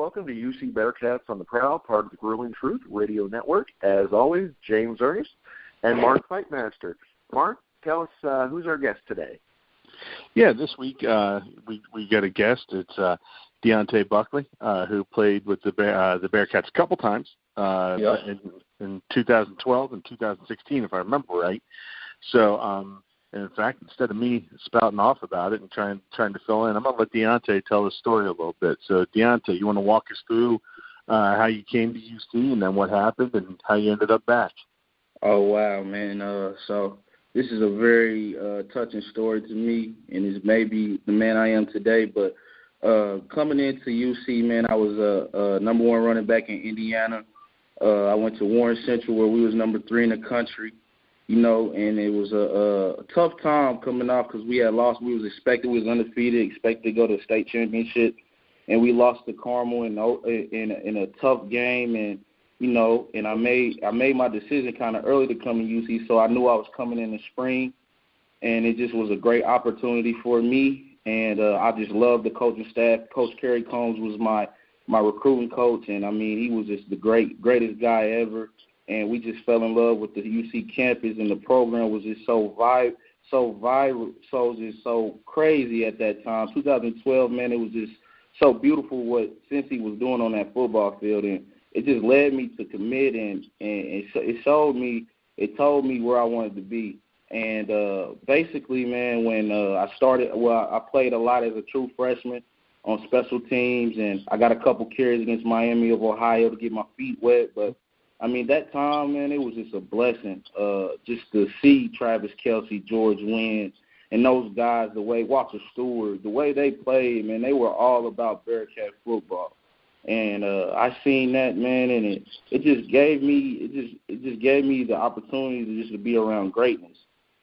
welcome to UC Bearcats on the Prowl, part of the Grueling Truth Radio Network. As always, James Ernest and Mark Fightmaster. Mark, tell us who's our guest today. Yeah, this week we got a guest. It's Deionte Buckley, who played with the Bearcats a couple times in 2012 and 2016, if I remember right. So, and in fact, instead of me spouting off about it and trying to fill in, I'm going to let Deionte tell the story a little bit. So, Deionte, you want to walk us through how you came to UC and then what happened and how you ended up back? Oh, wow, man. So this is a very touching story to me, and it's maybe the man I am today. But coming into UC, man, I was a number one running back in Indiana. I went to Warren Central where we was number 3 in the country. You know, and it was a tough time coming off because we had lost. We was undefeated, expected to go to the state championship, and we lost to Carmel in a tough game. And you know, and I made my decision kind of early to come to UC, so I knew I was coming in the spring, and it just was a great opportunity for me. And I just loved the coaching staff. Coach Kerry Combs was my recruiting coach, and I mean, he was just the greatest guy ever. And we just fell in love with the UC campus, and the program was just so vibrant, so crazy at that time. 2012, man, it was just so beautiful what Cincy was doing on that football field, and it just led me to commit, and it told me where I wanted to be. And basically, man, when I played a lot as a true freshman on special teams, and I got a couple carries against Miami of Ohio to get my feet wet, but I mean, that time, man, it was just a blessing just to see Travis Kelce, George Wynn, and those guys, the way Walter Stewart, the way they played, man, they were all about Bearcat football. And I seen that, man, and it just gave me the opportunity to be around greatness.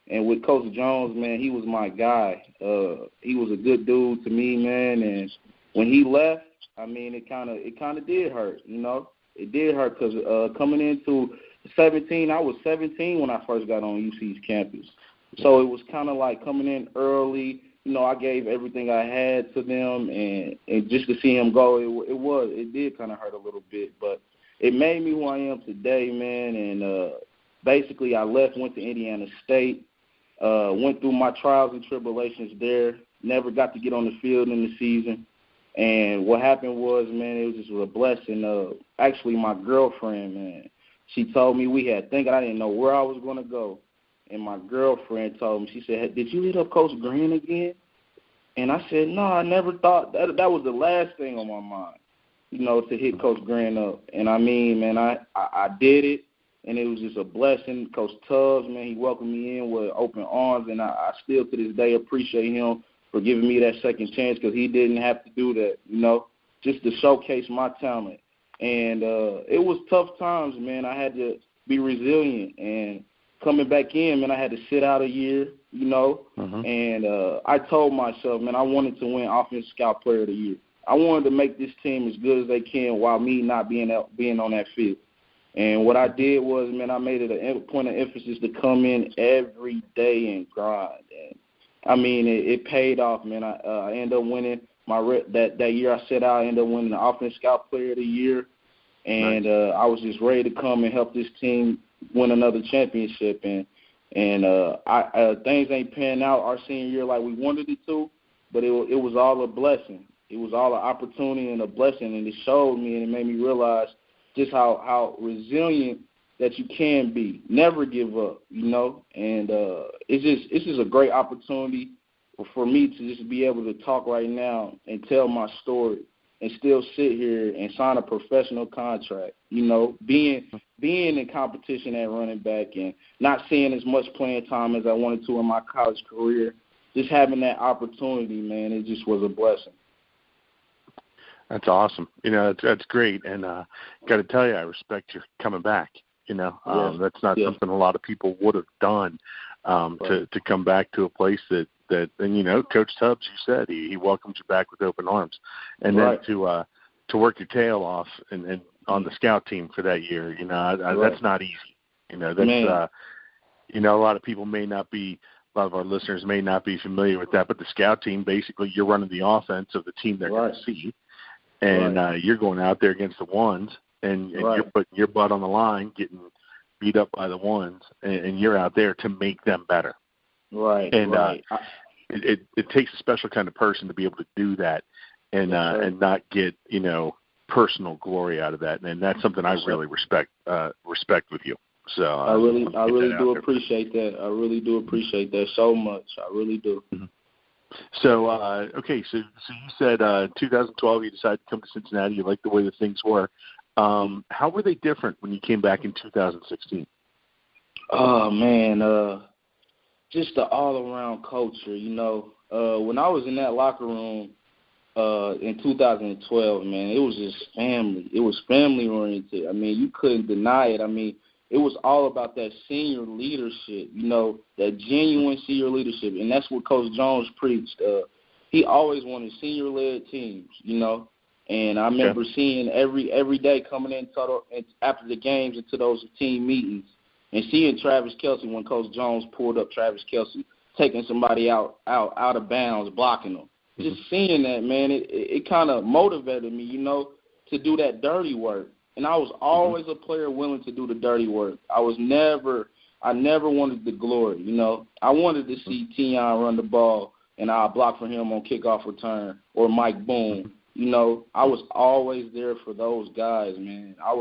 And with Coach Jones, man, he was my guy. He was a good dude to me, man. And when he left, I mean, it kind of did hurt, you know. It did hurt because coming into 17, I was 17 when I first got on UC's campus. So it was kind of like coming in early. You know, I gave everything I had to them, and just to see him go, it did kind of hurt a little bit. But it made me who I am today, man. And basically I left, went to Indiana State, went through my trials and tribulations there, never got to get on the field in the season. And what happened was, man, it was just a blessing. Actually, my girlfriend, man, she told me thinking I didn't know where I was going to go. And my girlfriend told me, she said, hey, did you hit up Coach Green again? And I said, no, I never thought. That was the last thing on my mind, you know, to hit Coach Green up. And I mean, man, I did it, and it was just a blessing. Coach Tubbs, man, he welcomed me in with open arms, and I still to this day appreciate him for giving me that second chance because he didn't have to do that, you know, just to showcase my talent. And it was tough times, man. I had to be resilient. And coming back in, man, I had to sit out a year, you know. And I told myself, man, I wanted to win Offensive Scout Player of the Year. I wanted to make this team as good as they can while me not being on that field. And what I did was, man, I made it a point of emphasis to come in every day and grind. And I mean, it paid off, man. I ended up winning that year I set out. I ended up winning the Offensive Scout Player of the Year, and nice. I was just ready to come and help this team win another championship. And things ain't panning out our senior year like we wanted it to, but it was all a blessing. It was all an opportunity and a blessing, and it showed me and it made me realize just how resilient that you can be. Never give up, you know. And it's just a great opportunity for me to just be able to talk right now and tell my story and still sit here and sign a professional contract, you know, being in competition at running back and not seeing as much playing time as I wanted to in my college career. Just having that opportunity, man, it just was a blessing. That's awesome. You know, that's great. And got to tell you, I respect your coming back. You know, that's not something a lot of people would have done to come back to a place that and, you know, Coach Tubbs, you said, he welcomed you back with open arms. And then to work your tail off and on the scout team for that year, you know, that's not easy. You know, that's, you know, a lot of people a lot of our listeners may not be familiar with that, but the scout team, basically you're running the offense of the team they're going to see. and you're going out there against the ones, and you're putting your butt on the line, getting beat up by the ones, and you're out there to make them better. Right. And it takes a special kind of person to be able to do that, and not get personal glory out of that. And that's something I really respect with you. So I really do appreciate that. I really do appreciate that so much. I really do. Mm-hmm. So okay, so you said 2012 you decided to come to Cincinnati. You liked the way that things were. How were they different when you came back in 2016? Oh man, just the all-around culture. When I was in that locker room in 2012, man, it was just family. It was family-oriented. I mean, you couldn't deny it. I mean, it was all about that senior leadership, that genuine senior leadership. And that's what Coach Jones preached. He always wanted senior-led teams, And I remember seeing every day coming in after the games into those team meetings and seeing Travis Kelce when Coach Jones pulled up Travis Kelce, taking somebody out of bounds, blocking them. Mm-hmm. Just seeing that, man, it kind of motivated me, to do that dirty work. And I was always a player willing to do the dirty work. I never wanted the glory, I wanted to see Tion run the ball and I'll block for him on kickoff return, or Mike Boone. I was always there for those guys, man. I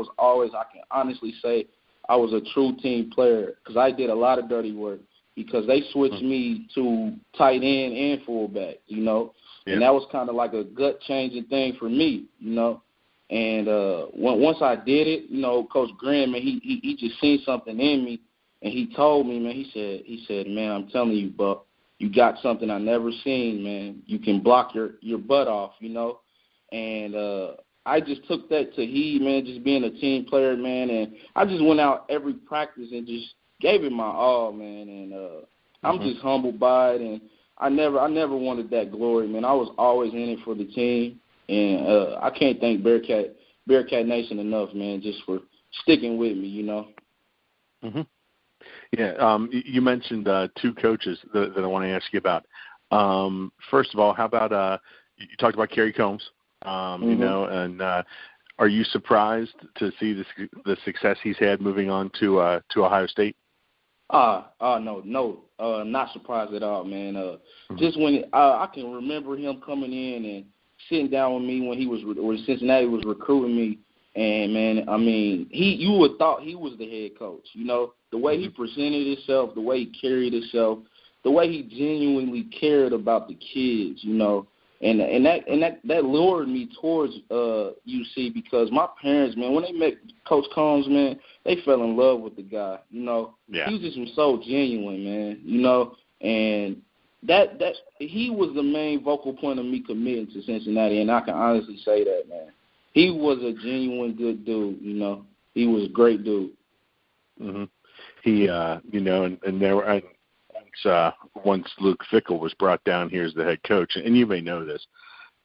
can honestly say I was a true team player because I did a lot of dirty work because they switched me to tight end and fullback, And that was kind of like a gut-changing thing for me, And once I did it, Coach Graham, man, he just seen something in me, and he told me, man, he said, man, I'm telling you, Buck, you got something I never seen, man. You can block your butt off, And I just took that to heed, man, just being a team player, man, and I just went out every practice and just gave it my all, man, and I'm just humbled by it, and I never wanted that glory, man. I was always in it for the team. And I can't thank Bearcat Nation enough, man, just for sticking with me, Mm-hmm. Yeah, you mentioned two coaches that I want to ask you about. First of all, how about you talked about Kerry Combs, and are you surprised to see the success he's had moving on to Ohio State? No, not surprised at all, man. Just when I can remember him coming in and sitting down with me when Cincinnati was recruiting me, and man, I mean, you would thought he was the head coach. The way he presented himself, the way he carried himself, the way he genuinely cared about the kids, and that lured me towards UC because my parents, man, when they met Coach Combs, man, they fell in love with the guy. He just was so genuine, man. And that he was the main vocal point of me committing to Cincinnati, and I can honestly say that, man. He was a genuine good dude, He was a great dude. Mm-hmm. He, and there were once Luke Fickell was brought down here as the head coach, and you may know this,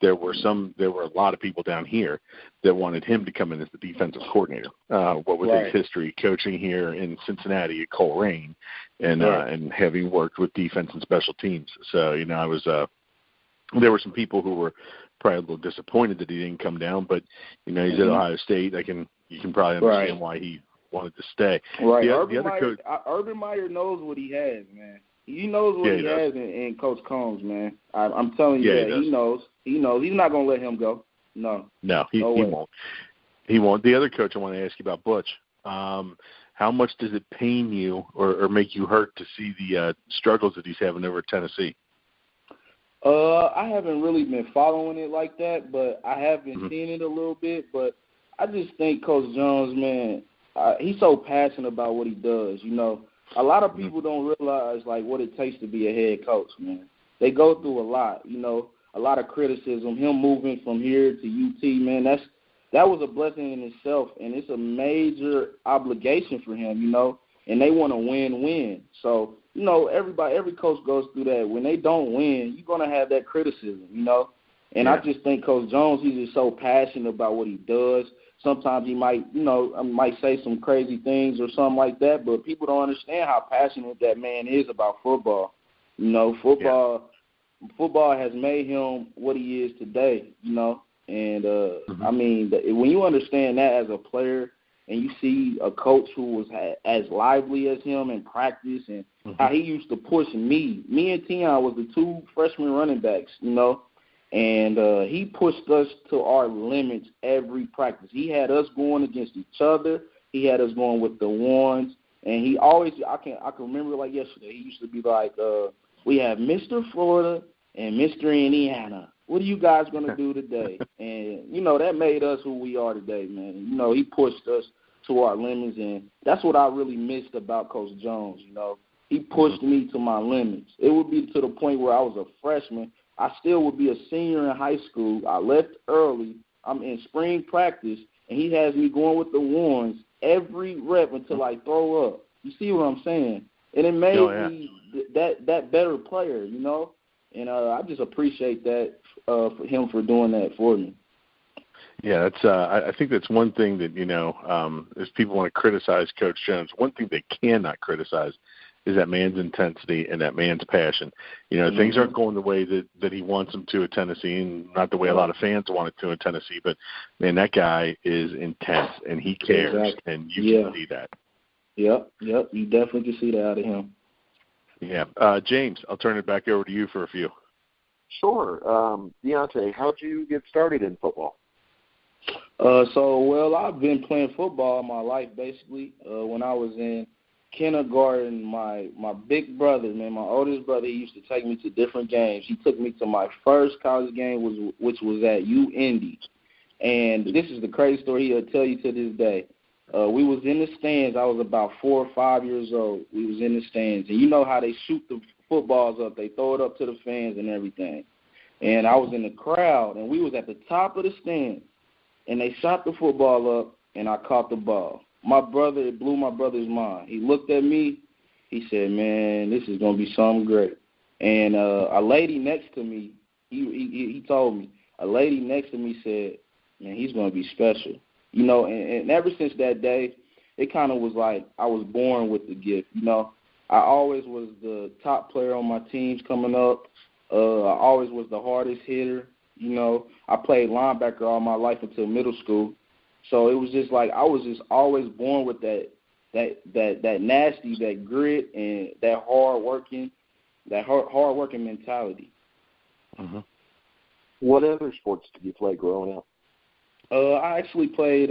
there were a lot of people down here that wanted him to come in as the defensive coordinator. What with his history coaching here in Cincinnati at Coleraine, and having worked with defense and special teams. So I was there were some people who were probably a little disappointed that he didn't come down, but he's at Ohio State. You can probably understand why he wanted to stay. Right. Urban Meyer knows what he has, man. He knows what he has in Coach Combs, man. I'm telling you that. He knows. He knows. He's not going to let him go. No, he won't. He won't. The other coach I want to ask you about, Butch. How much does it pain you or make you hurt to see the struggles that he's having over at Tennessee? I haven't really been following it like that, but I have been seeing it a little bit. But I just think Coach Jones, man, he's so passionate about what he does. A lot of people don't realize what it takes to be a head coach, man. They go through a lot, a lot of criticism. Him moving from here to UT, man, that was a blessing in itself, and it's a major obligation for him, and they want to win-win. So, every coach goes through that. When they don't win, you're going to have that criticism, And I just think Coach Jones, he's just so passionate about what he does. Sometimes he might say some crazy things or something like that, but people don't understand how passionate that man is about football. Football has made him what he is today, And, I mean, when you understand that as a player and you see a coach who was as lively as him in practice and how he used to push me and Tion was the two freshman running backs, you know, and he pushed us to our limits every practice. He had us going against each other. He had us going with the ones. And he always, I can remember like yesterday, he used to be like, we have Mr. Florida and Mr. Indiana. What are you guys going to do today? And, you know, that made us who we are today, man. You know, he pushed us to our limits, and that's what I really missed about Coach Jones, you know. He pushed me to my limits. It would be to the point where I was a freshman. I still would be a senior in high school. I left early. I'm in spring practice, and he has me going with the ones every rep until I throw up. You see what I'm saying? And it made me that better player, you know. And I just appreciate that for him for doing that for me. Yeah, that's. I think that's one thing that, you know, if people want to criticize Coach Jones, one thing they cannot criticize is that man's intensity and that man's passion. You know, things aren't going the way that he wants them to at Tennessee, and not the way a lot of fans want it to in Tennessee. But, man, that guy is intense, and he cares, and you can see that. Yep, you definitely can see that out of him. Yeah. James, I'll turn it back over to you for a few. Sure. Deionte, how'd you get started in football? Well, I've been playing football my life, basically. When I was in kindergarten, my big brother, man, my oldest brother, he used to take me to different games. He took me to my first college game, which was at UIndy. And this is the crazy story he'll tell you to this day. We was in the stands. I was about 4 or 5 years old. We was in the stands. And you know how they shoot the footballs up. They throw it up to the fans and everything. And I was in the crowd, and we was at the top of the stand. And they shot the football up, and I caught the ball. It blew my brother's mind. He looked at me. He said, man, this is going to be something great. And a lady next to me, he told me, a lady next to me said, man, he's going to be special. You know, and ever since that day, it kind of was like I was born with the gift. You know, I always was the top player on my teams coming up. I always was the hardest hitter. You know, I played linebacker all my life until middle school. So it was just like I was just always born with that nasty, that grit, and that hard working mentality. Mm-hmm. What other sports did you play growing up? I actually played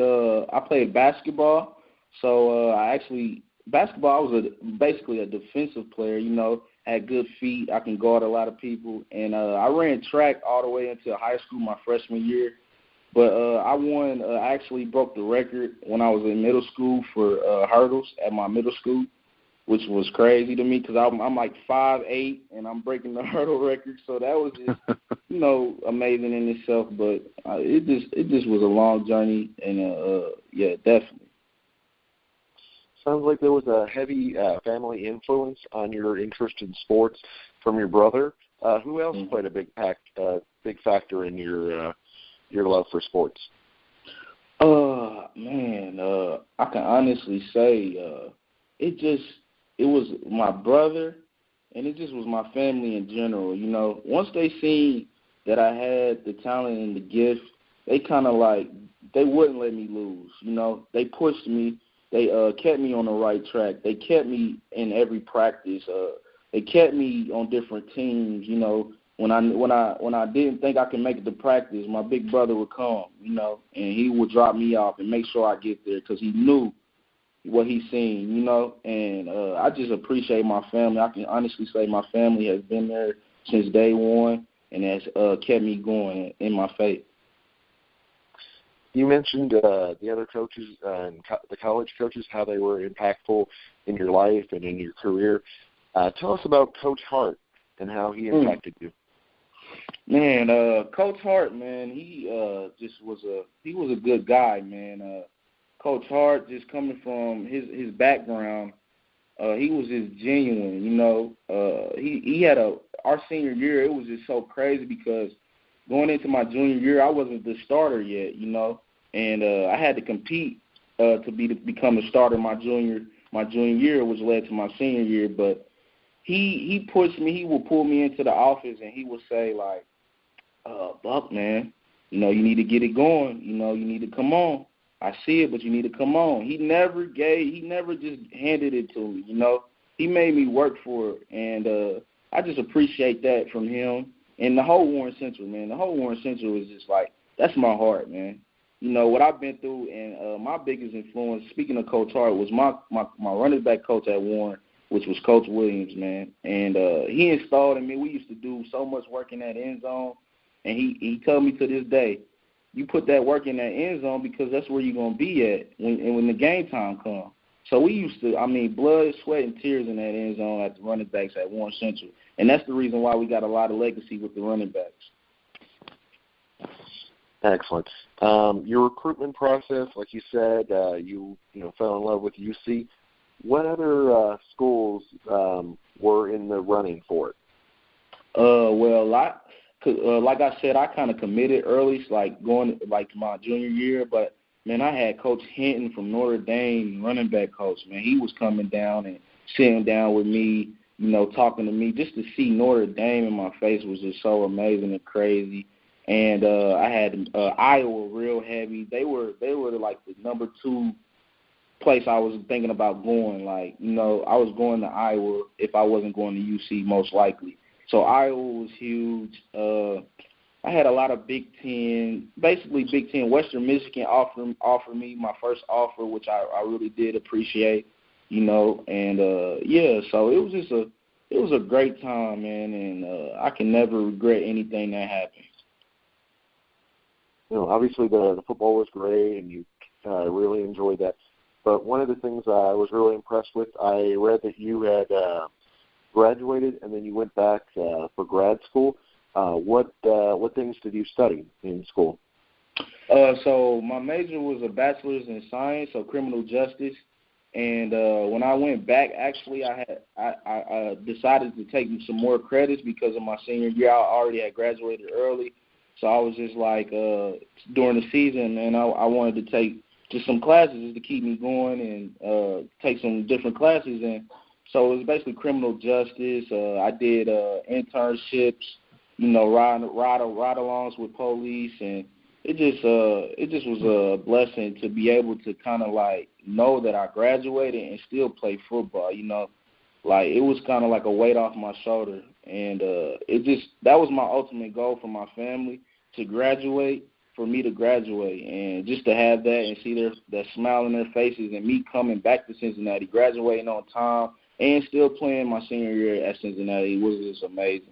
basketball. So basketball, I was basically a defensive player, you know, had good feet. I can guard a lot of people. And I ran track all the way into high school my freshman year. But I actually broke the record when I was in middle school for hurdles at my middle school, which was crazy to me because I'm like 5'8", and I'm breaking the hurdle record. So that was just, you know, amazing in itself. But it just was a long journey, and yeah, definitely. Sounds like there was a heavy family influence on your interest in sports from your brother. Who else played a big factor in your love for sports? Man, I can honestly say it was my brother, and it just was my family in general. You know, once they seen that I had the talent and the gift, they kind of like, they wouldn't let me lose. You know, they pushed me. They kept me on the right track. They kept me in every practice. They kept me on different teams. You know, when I didn't think I could make it to practice, my big brother would come, you know, and he would drop me off and make sure I get there because he knew what he seen, you know. And I just appreciate my family. I can honestly say my family has been there since day one and has kept me going in my faith. You mentioned the other coaches and the college coaches, how they were impactful in your life and in your career. Tell us about Coach Hart and how he impacted you. Man, Coach Hart, man, he was a good guy, man. Coach Hart, just coming from his background, he was just genuine, you know. He had our senior year, it was just so crazy because going into my junior year, I wasn't the starter yet, you know, and I had to compete to become the starter my junior year, which led to my senior year. But he pushed me. He would pull me into the office, and he would say, like, Buck, man, You know, you need to get it going. You know, you need to come on. I see it, but you need to come on. He never just handed it to me, you know. He made me work for it, and I just appreciate that from him. And the whole Warren Central, man, the whole Warren Central is just like, that's my heart, man. You know, what I've been through, and my biggest influence, speaking of Coach Hart, was my running back coach at Warren, which was Coach Williams, man. And he installed in me. We used to do so much work in that end zone, and he told me to this day, you put that work in that end zone because that's where you're going to be at when the game time comes. So we used to, blood, sweat, and tears in that end zone at the running backs at Warren Central. And that's the reason why we got a lot of legacy with the running backs. Excellent. Your recruitment process, like you said, you fell in love with UC. What other schools were in the running for it? Like I said, I kind of committed early, going my junior year. But, man, I had Coach Hinton from Notre Dame, running back coach. Man, he was coming down and sitting down with me, talking to me. Just to see Notre Dame in my face was just so amazing and crazy. And I had Iowa real heavy. They were like the number 2 place I was thinking about going. I was going to Iowa if I wasn't going to UC most likely. So Iowa was huge. I had a lot of Big Ten, basically Big Ten. Western Michigan offered me my first offer, which I really did appreciate, And so it was a great time, man, and I can never regret anything that happened. Obviously the football was great, and you really enjoyed that. But one of the things I was really impressed with, I read that you had graduated and then you went back for grad school. What things did you study in school? So my major was a bachelor's in science, so criminal justice. And when I went back, actually, I decided to take some more credits because of my senior year. I already had graduated early. So I was just like, during the season, and I wanted to take just some classes to keep me going and take some different classes. And so it was basically criminal justice. I did internships, ride-alongs with police, and it just was a blessing to be able to kind of know that I graduated and still play football. It was kind of like a weight off my shoulder, and that was my ultimate goal for my family, to graduate, for me to graduate, and just to have that and see that smile on their faces, and me coming back to Cincinnati, graduating on time, and still playing my senior year at Cincinnati was just amazing.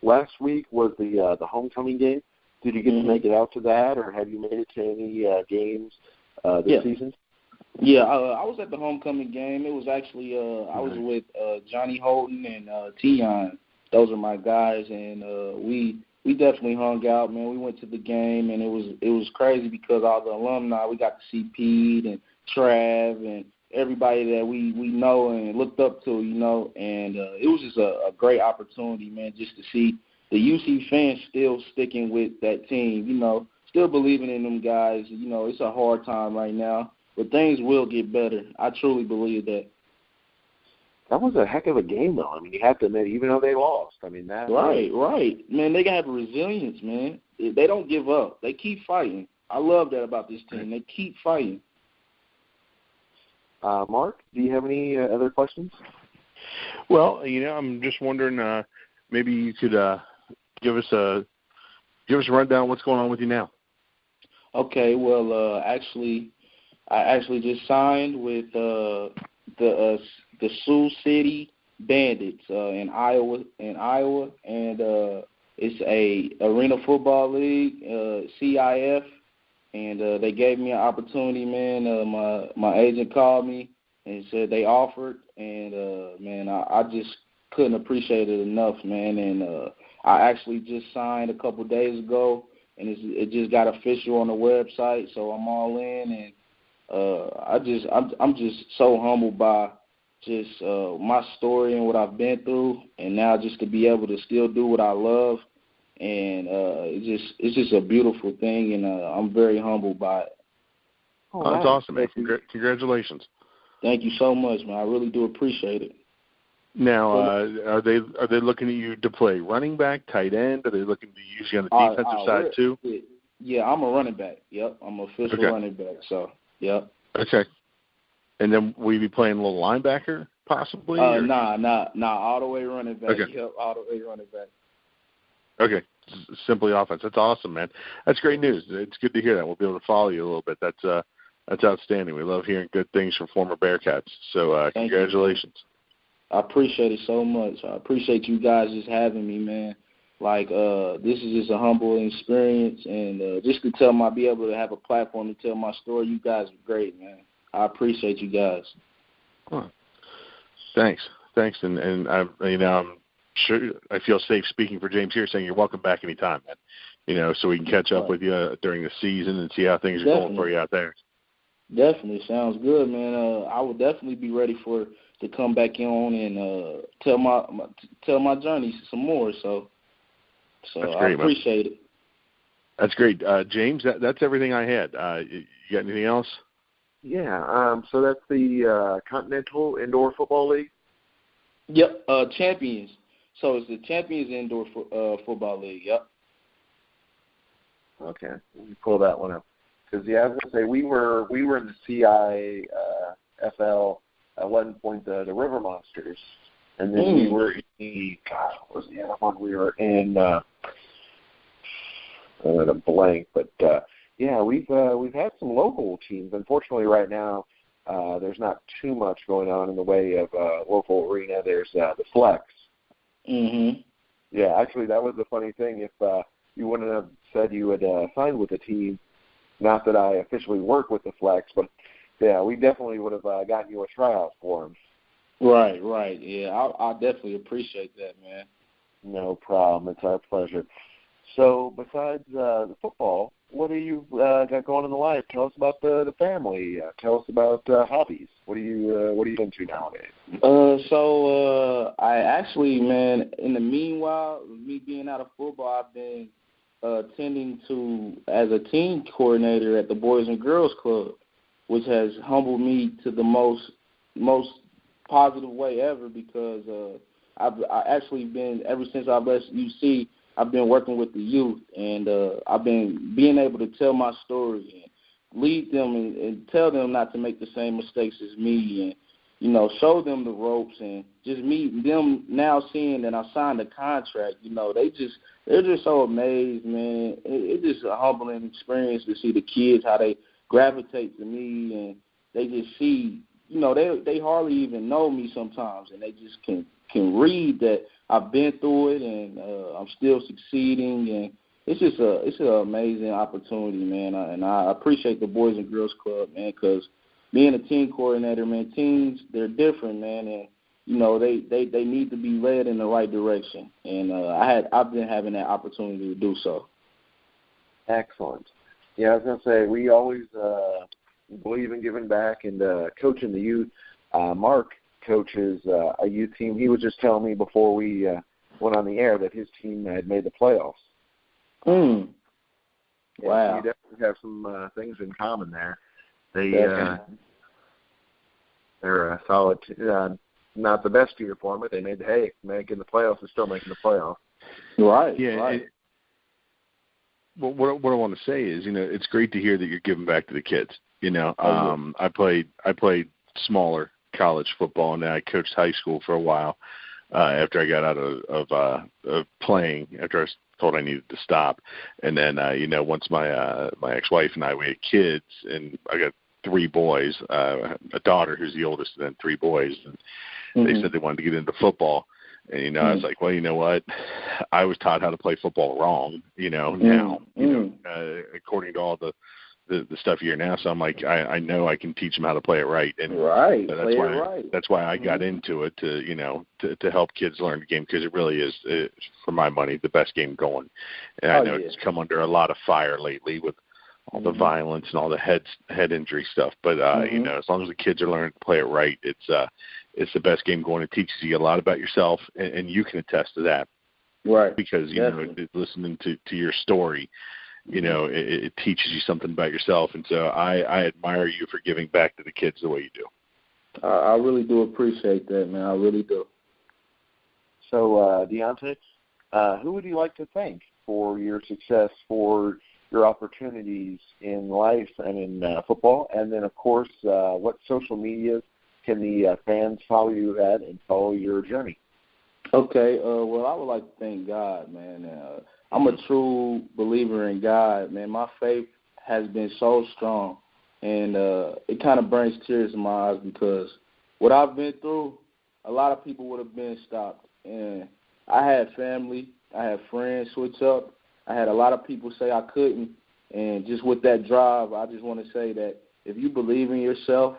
Last week was the homecoming game. Did you get to make it out to that, or have you made it to any games this season? Yeah, I was at the homecoming game. It was actually I was with Johnny Holton and Tion. Those are my guys, and we definitely hung out, man. We went to the game, and it was crazy because all the alumni, we got to see Pete and Trav and everybody that we know and looked up to, and it was just a great opportunity, man, just to see the UC fans still sticking with that team, still believing in them guys. It's a hard time right now, but things will get better. I truly believe that. That was a heck of a game, though. You have to admit, even though they lost. Right. Man, they got resilience, man. They don't give up. They keep fighting. I love that about this team. They keep fighting. Mark, do you have any other questions? Well, I'm just wondering, maybe you could give us a rundown of what's going on with you now. Okay. Well, I actually just signed with the Sioux City Bandits in Iowa, and it's a Arena Football League, CIF, and they gave me an opportunity, man. My agent called me and said they offered, and man, I just couldn't appreciate it enough, man. And I actually just signed a couple days ago, and it just got official on the website, so I'm all in, and I'm just so humbled by just my story and what I've been through, and now just to be able to still do what I love, and it's just a beautiful thing, and I'm very humbled by it. Oh, that's awesome, man. Congratulations. Thank you so much, man. I really do appreciate it. Now, are they looking at you to play running back, tight end? Are they looking to use you on the defensive side too? Yeah, I'm a running back. Yep, I'm an official running back. So, yep. Okay. And then will you be playing a little linebacker possibly? Nah, all the way running back. Okay. Yep, all the way running back. Okay, simply offense. That's awesome, man. That's great news. It's good to hear that. We'll be able to follow you a little bit. That's outstanding. We love hearing good things from former Bearcats. So congratulations. I appreciate it so much. I appreciate you guys just having me, man. Like, this is just a humble experience, and just to be able to have a platform to tell my story. You guys are great, man. I appreciate you guys. Oh, thanks, and I'm sure I feel safe speaking for James here, saying you're welcome back anytime, man. So we can catch up with you during the season and see how things are going for you out there. Definitely sounds good, man. I will definitely be ready to come back on and tell my journey some more. So that's great, I appreciate it. That's great, James. That's everything I had. You got anything else? Yeah. So that's the Continental Indoor Football League. Yep. Champions. So it's the Champions Indoor Football League. Yep. Okay. Let me pull that one up. Because I was going to say we were in the CIFL at one point, the River Monsters, and then we were in the what was the other one? We were in a blank, but we've had some local teams. Unfortunately, right now there's not too much going on in the way of local arena. There's the Flex. Mhm. Yeah, actually, that was the funny thing. If you wouldn't have said you had signed with the team. Not that I officially work with the Flex, but, yeah, we definitely would have gotten you a tryout for him. Right. Yeah, I definitely appreciate that, man. No problem. It's our pleasure. So besides the football, what do you got going in the life? Tell us about the family. Tell us about hobbies. What are you into nowadays? So I actually, man, in the meanwhile, me being out of football, I've been attending to as a team coordinator at the Boys and Girls Club, which has humbled me to the most positive way ever because I actually been, ever since I left UC, I've been working with the youth, and I've been being able to tell my story and lead them and tell them not to make the same mistakes as me and, show them the ropes and just meet them now seeing that I signed a contract. They're just so amazed, man. It's just a humbling experience to see the kids, how they gravitate to me, and they just see, they hardly even know me sometimes, and they just can read that I've been through it and I'm still succeeding, and it's an amazing opportunity, man. And I appreciate the Boys and Girls Club, man, because being a team coordinator, man, teams, they're different, man, and they need to be led in the right direction, and I've been having that opportunity to do so. Excellent. Yeah, I was going to say we always believe in giving back and coaching the youth. Mark coaches a youth team. He was just telling me before we went on the air that his team had made the playoffs. Yeah, wow. So you definitely have some things in common there. They're a solid. Not the best year for them, but they making the playoffs is still making the playoffs. Right. Yeah. Right. Well, what I want to say is, it's great to hear that you're giving back to the kids. I played smaller college football, and then I coached high school for a while after I got out of playing. After I was told I needed to stop, and then once my ex-wife and we had kids, and I got 3 boys, a daughter who's the oldest, and then 3 boys, and they said they wanted to get into football. And, I was like, well, you know what? I was taught how to play football wrong, now, according to all the stuff here now. So I'm like, I know I can teach them how to play it right. And right. That's why I got into it to help kids learn the game, because it really is, for my money, the best game going. And I know it's come under a lot of fire lately with all the violence and all the head injury stuff. But, as long as the kids are learning to play it right, it's the best game going. It teaches you a lot about yourself, and you can attest to that. Right. Because, listening to your story, it teaches you something about yourself. And so I admire you for giving back to the kids the way you do. I really do appreciate that, man. I really do. So, Deionte, who would you like to thank for your success, for your opportunities in life and in football? And then, of course, what social media can the fans follow you at and follow your journey? Okay, well, I would like to thank God, man. I'm a true believer in God, man. My faith has been so strong, and it kind of brings tears to my eyes because what I've been through, a lot of people would have been stopped. And I had family, I had friends switch up. I had a lot of people say I couldn't, and just with that drive, I just want to say that if you believe in yourself,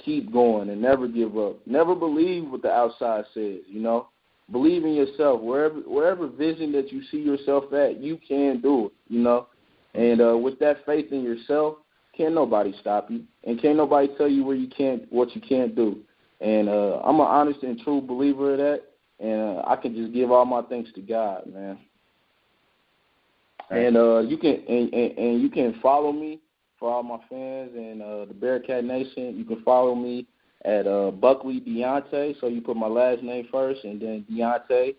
keep going and never give up. Never believe what the outside says, you know. Believe in yourself. Wherever vision that you see yourself at, you can do it, you know. And with that faith in yourself, can't nobody stop you, and can't nobody tell you what you can't do. And I'm an honest and true believer of that, and I can just give all my thanks to God, man. And you can follow me for all my fans and the Bearcat Nation. You can follow me at Buckley Deionte. So you put my last name first and then Deionte.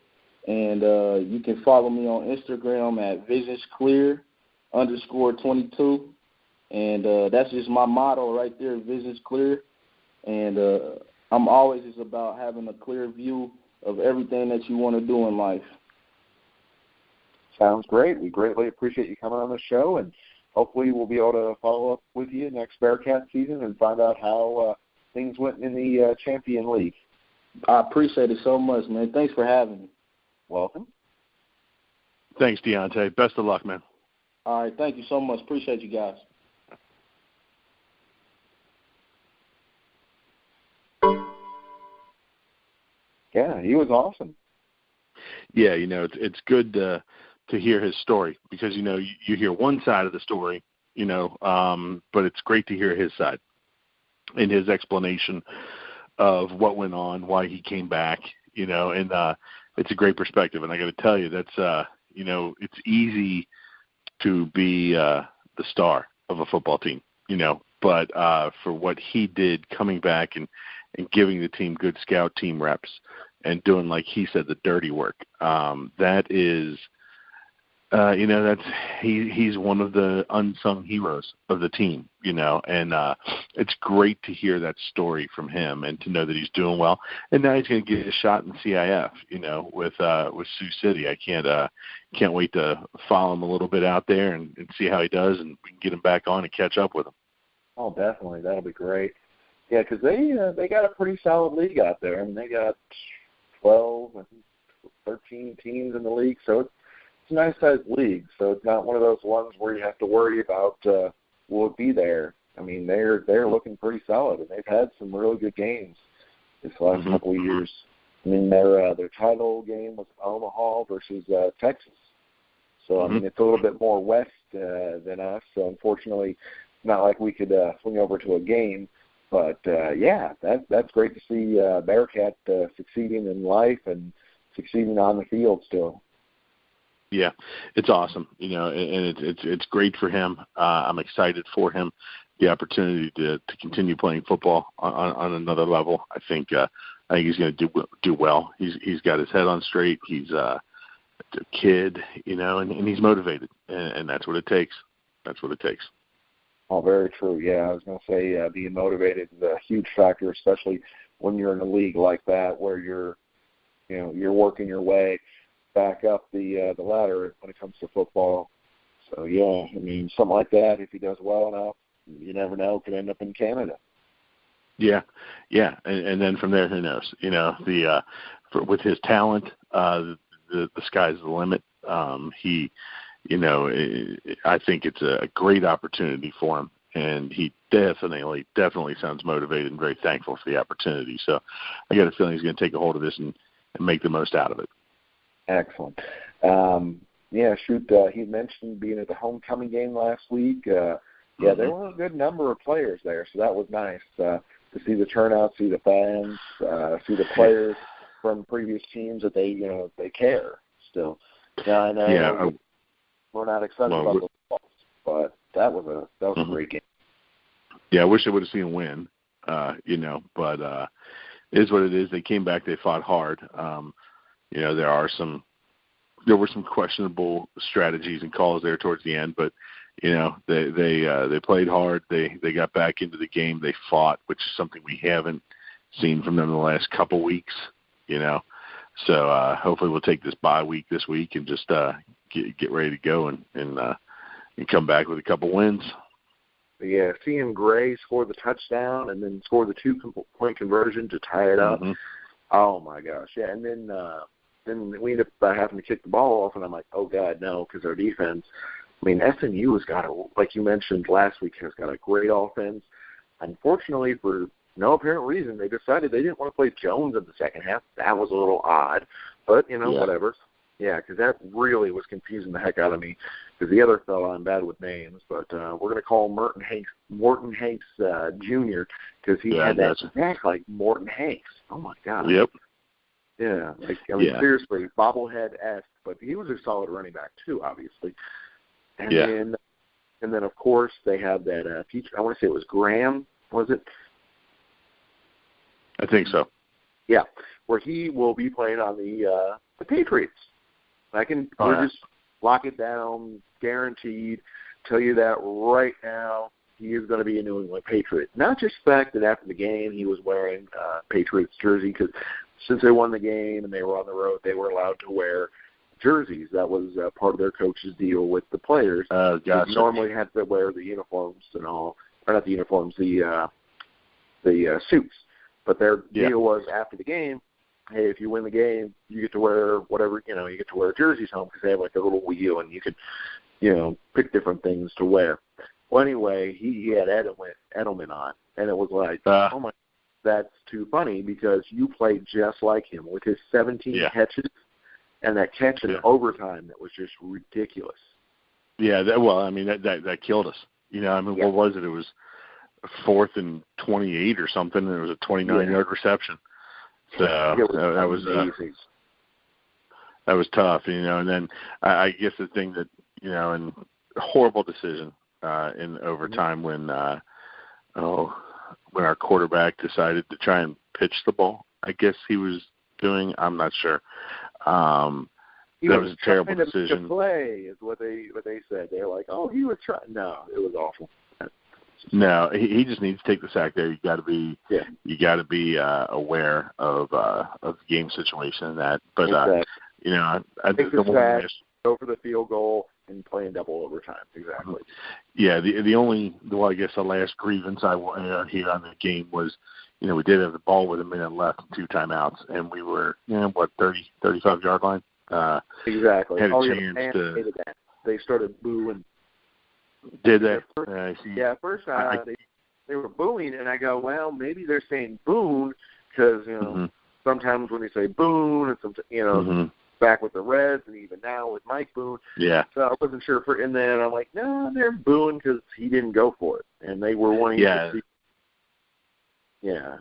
And you can follow me on Instagram at visionsclear_22. And that's just my motto right there, Visions Clear. And I'm always just about having a clear view of everything that you want to do in life. Sounds great. We greatly appreciate you coming on the show, and hopefully we'll be able to follow up with you next Bearcat season and find out how things went in the Champion League. I appreciate it so much, man. Thanks for having me. Welcome. Thanks, Deionte. Best of luck, man. All right. Thank you so much. Appreciate you guys. Yeah, he was awesome. Yeah, you know, it's good to hear his story because, you know, you hear one side of the story, you know, but it's great to hear his side and his explanation of what went on, why he came back, you know, and it's a great perspective. And I got to tell you, that's, you know, it's easy to be the star of a football team, you know, but for what he did coming back and giving the team good scout team reps and doing, like he said, the dirty work, that is, you know, that's he's one of the unsung heroes of the team, you know, and it's great to hear that story from him and to know that he's doing well. And now he's going to get a shot in CIF, you know, with Sioux City. I can't wait to follow him a little bit out there and see how he does, and we can get him back on and catch up with him. Oh, definitely, that'll be great. Yeah, because they got a pretty solid league out there. I mean, they got 12, I think 13 teams in the league, so it's a nice-sized league. So it's not one of those ones where you have to worry about will it be there. I mean, they're looking pretty solid, and they've had some really good games this last couple of years. I mean, their title game was Omaha versus Texas. So, I mean, it's a little bit more west than us. So, unfortunately, not like we could swing over to a game. But, yeah, that's great to see Bearcat succeeding in life and succeeding on the field still. Yeah, it's awesome, you know, and it's great for him. I'm excited for him, the opportunity to continue playing football on another level. I think he's going to do well. He's got his head on straight. He's a kid, you know, and he's motivated, and that's what it takes. That's what it takes. Oh, very true. Yeah, I was going to say being motivated is a huge factor, especially when you're in a league like that where you're working your way back up the ladder when it comes to football. So, yeah, I mean, something like that, if he does well enough, you never know, could end up in Canada. Yeah, and then from there, who knows? You know, with his talent, the sky's the limit. He, you know, I think it's a great opportunity for him, and he definitely sounds motivated and very thankful for the opportunity. So I got a feeling he's going to take a hold of this and make the most out of it. Excellent. He mentioned being at the homecoming game last week. There were a good number of players there, so that was nice to see the turnout, see the fans, see the players from previous teams that they care still. Now, I know we're not excited about those balls, but that was a great game. Yeah, I wish I would have seen him win, but it is what it is. They came back, they fought hard. there were some questionable strategies and calls there towards the end, but they played hard. They got back into the game. They fought, which is something we haven't seen from them in the last couple weeks. So hopefully we'll take this bye week this week and just get ready to go and come back with a couple wins. Yeah, seeing Gray score the touchdown and then score the 2-point conversion to tie it up. Mm-hmm. Oh my gosh, yeah. And then we end up having to kick the ball off, and I'm like, oh God, no, because our defense. I mean, SMU has got like you mentioned last week, has got a great offense. Unfortunately, for no apparent reason, they decided they didn't want to play Jones in the second half. That was a little odd, but whatever. Yeah, because that really was confusing the heck out of me. Because the other fellow, I'm bad with names, but we're going to call him Morton Hanks Jr. because he had that back like Morton Hanks. Oh my God. Yep. Yeah, seriously, bobblehead-esque, but he was a solid running back too, obviously. And then of course they have that feature. I want to say it was Graham, was it? I think so. Yeah, where he will be playing on the Patriots. We'll just lock it down, guaranteed. Tell you that right now, he is going to be a New England Patriot. Not just the fact that after the game he was wearing Patriots jersey, because since they won the game and they were on the road, they were allowed to wear jerseys. That was part of their coach's deal with the players. Gotcha. They normally had to wear the uniforms and all, or not the uniforms, the suits. But their deal was after the game, hey, if you win the game, you get to wear whatever, you get to wear jerseys home because they have like a little wheel and you could, pick different things to wear. Well, anyway, he had Edelman on, and it was like, oh my, that's too funny because you played just like him with his 17 catches and that catch in overtime that was just ridiculous. Yeah, that killed us. What was it? It was 4th and 28 or something, and it was a 29-yard reception. So that was amazing. That was tough, and then I guess the thing that, and horrible decision in overtime when our quarterback decided to try and pitch the ball. I guess he was doing. I'm not sure. That was a terrible decision. To play is what they said. They're like, oh, he was trying. No, it was awful. No, he just needs to take the sack there. You got to be aware of the game situation and that. But exactly. I think the sack, go for the field goal and play in double overtime. Exactly. Yeah, I guess the last grievance I here on the game was, we did have the ball with a minute left and 2 timeouts, and we were 35-yard line. Exactly. Had a chance to. They started booing. Did they? At first they were booing, and I go, well, maybe they're saying boon because sometimes when they say boon, and sometimes back with the Reds, and even now with Mike Boone. Yeah. So I wasn't sure and then I'm like, no, they're booing because he didn't go for it, and they were wanting to see. Yeah.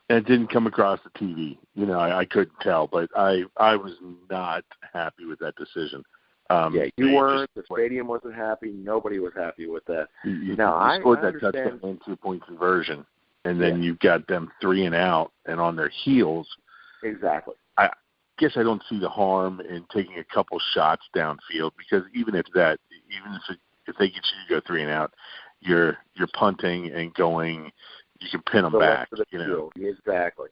And it didn't come across the TV. I couldn't tell, but I was not happy with that decision. You weren't. The stadium wasn't happy. Nobody was happy with that. You scored that touchdown and 2-point conversion, and then you've got them 3 and out and on their heels. Exactly. I guess I don't see the harm in taking a couple shots downfield because even if they get you to go 3 and out, you're punting and going. You can pin them back. Exactly.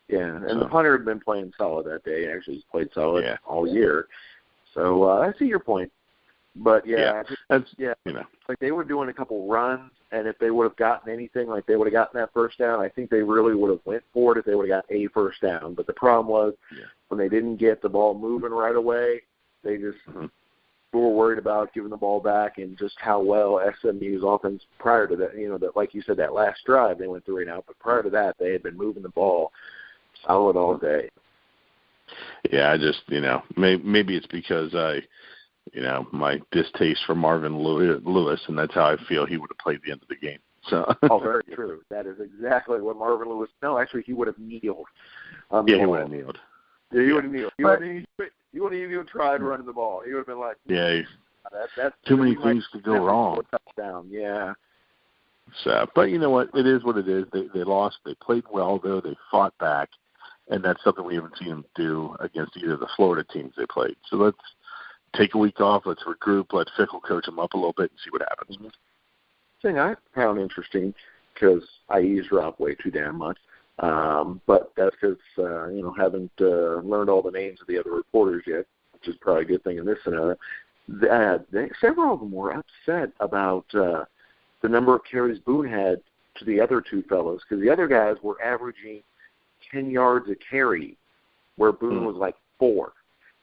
Yeah, and the punter had been playing solid that day. Actually, he's played solid all year. So I see your point, but like they were doing a couple runs, and if they would have gotten anything, like they would have gotten that first down, I think they really would have went for it if they would have got a first down. But the problem was when they didn't get the ball moving right away, they just were worried about giving the ball back and just how well SMU's offense prior to that, that like you said, that last drive they went 3 and out, but prior to that they had been moving the ball solid all day. Yeah, I just, maybe it's because my distaste for Marvin Lewis, and that's how I feel he would have played the end of the game. So. Very true. That is exactly what Marvin Lewis. No, actually, he would have kneeled. He would have kneeled. Yeah, he would have kneeled. He wouldn't even tried running the ball. He would have been like, that's too many things could go wrong. Touchdown. Yeah. So, but you know what? It is what it is. They lost. They played well, though. They fought back. and that's something we haven't seen him do against either of the Florida teams they played. So let's take a week off, let's regroup, let Fickle coach him up a little bit and see what happens. Thing I found interesting, because I eavesdrop way too damn much, but that's because, haven't learned all the names of the other reporters yet, which is probably a good thing in this scenario. Several of them were upset about the number of carries Boone had to the other two fellows, because the other guys were averaging 10 yards a carry, where Boone was like 4.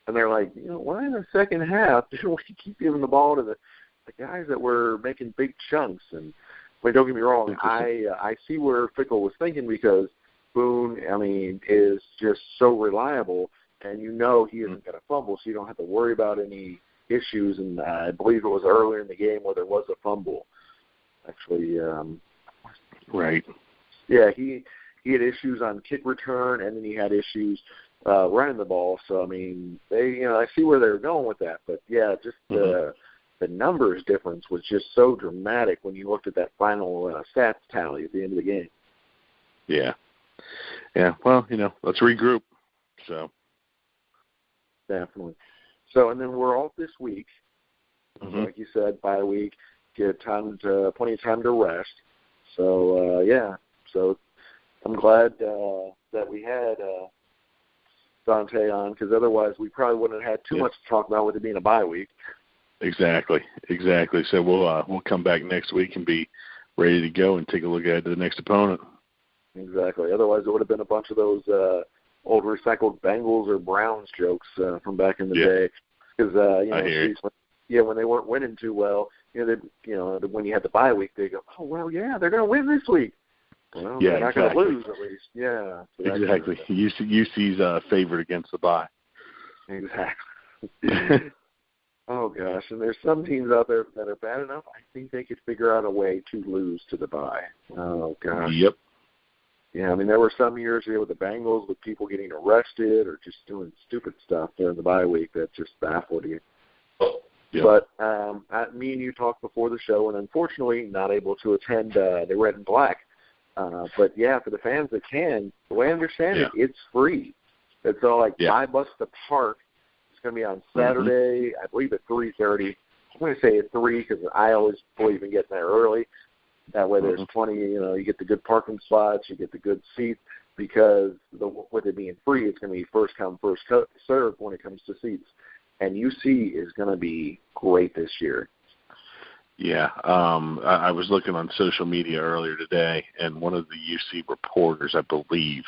And they're like, why in the second half didn't we keep giving the ball to the guys that were making big chunks? And don't get me wrong, I see where Fickle was thinking, because Boone, is just so reliable, and he isn't going to fumble, so you don't have to worry about any issues. And I believe it was earlier in the game where there was a fumble. Actually, right. Yeah, he had issues on kick return, and then he had issues running the ball. So I see where they're going with that. But yeah, just the numbers difference was just so dramatic when you looked at that final stats tally at the end of the game. Yeah. Yeah. Well, let's regroup. So definitely. So, and then we're off this week. Like you said, bye week, get plenty of time to rest. So so I'm glad that we had Deionte on, because otherwise we probably wouldn't have had too much to talk about with it being a bye week. Exactly. So we'll come back next week and be ready to go and take a look at the next opponent. Exactly. Otherwise, it would have been a bunch of those old recycled Bengals or Browns jokes from back in the day. Because when they weren't winning too well, when you had the bye week, they go, oh well, yeah, they're going to win this week. Well, they're not going to lose at least. Yeah. So exactly. UC's favored against the bye. Exactly. Oh gosh, and there's some teams out there that are bad enough, I think they could figure out a way to lose to the bye. Oh gosh. Yep. Yeah, there were some years here with the Bengals with people getting arrested or just doing stupid stuff during the bye week that just baffled you. Yep. But me and you talked before the show, and unfortunately not able to attend the Red and Black. But yeah, for the fans that can, the way I understand it, it's free. It's all like $5 to park. It's going to be on Saturday, I believe at 3:30. I'm going to say at 3 because I always believe in getting there early. That way there's plenty, you get the good parking spots, you get the good seats, because with it being free, it's going to be first come, first served when it comes to seats. And UC is going to be great this year. Yeah, I was looking on social media earlier today, and one of the UC reporters, I believe,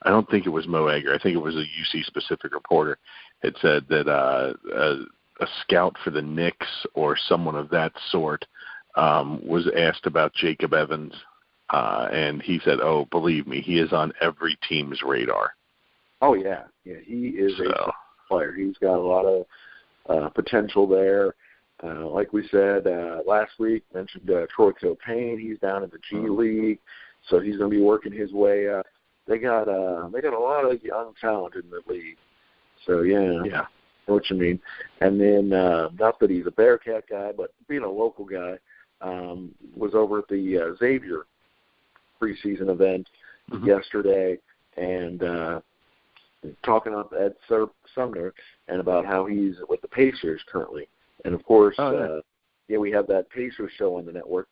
I don't think it was Mo Egger, I think it was a UC-specific reporter, had said that a scout for the Knicks or someone of that sort was asked about Jacob Evans, and he said, oh, believe me, he is on every team's radar. Oh, yeah. Yeah, he is a player. He's got a lot of potential there. Like we said last week, mentioned Troy Kilpain. He's down in the G League, so he's going to be working his way up. They got a lot of young talent in the league. So yeah, I know what you mean. And then not that he's a Bearcat guy, but being a local guy, was over at the Xavier preseason event yesterday, and talking about Ed Sumner and about how he's with the Pacers currently. And, of course, we have that Pacers show on the network.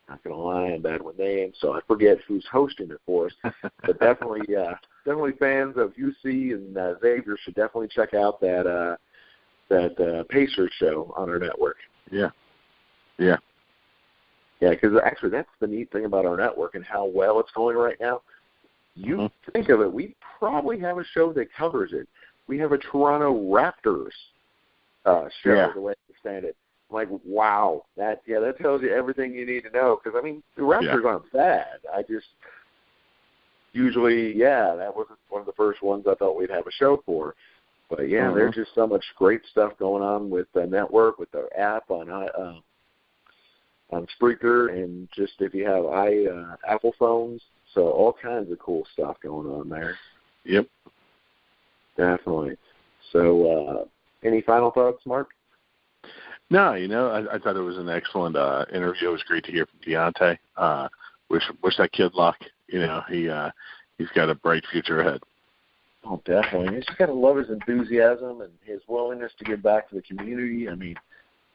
Not going to lie, I'm bad with names, so I forget who's hosting it for us. But definitely fans of UC and Xavier should definitely check out that Pacers show on our network. Yeah, because actually that's the neat thing about our network and how well it's going right now. You think of it, we probably have a show that covers it. We have a Toronto Raptors show, the way I understand it. I'm like, wow, that tells you everything you need to know. Because, the Raptors aren't bad. I just usually, that was one of the first ones I thought we'd have a show for. But, there's just so much great stuff going on with the network, with the app on Spreaker, and just if you have Apple phones. So all kinds of cool stuff going on there. Yep. Definitely. So any final thoughts, Mark? No, I thought it was an excellent interview. It was great to hear from Deionte. Wish that kid luck. He's got a bright future ahead. Oh, definitely. You just got to love his enthusiasm and his willingness to give back to the community. I mean,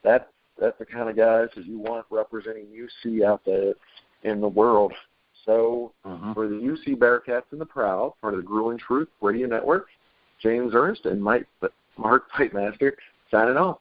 that's the kind of guys that you want representing UC out there in the world. So for the UC Bearcats and the Prowl, part of the Grueling Truth Radio Network, James Ernst and Mark Pipemaster signing off.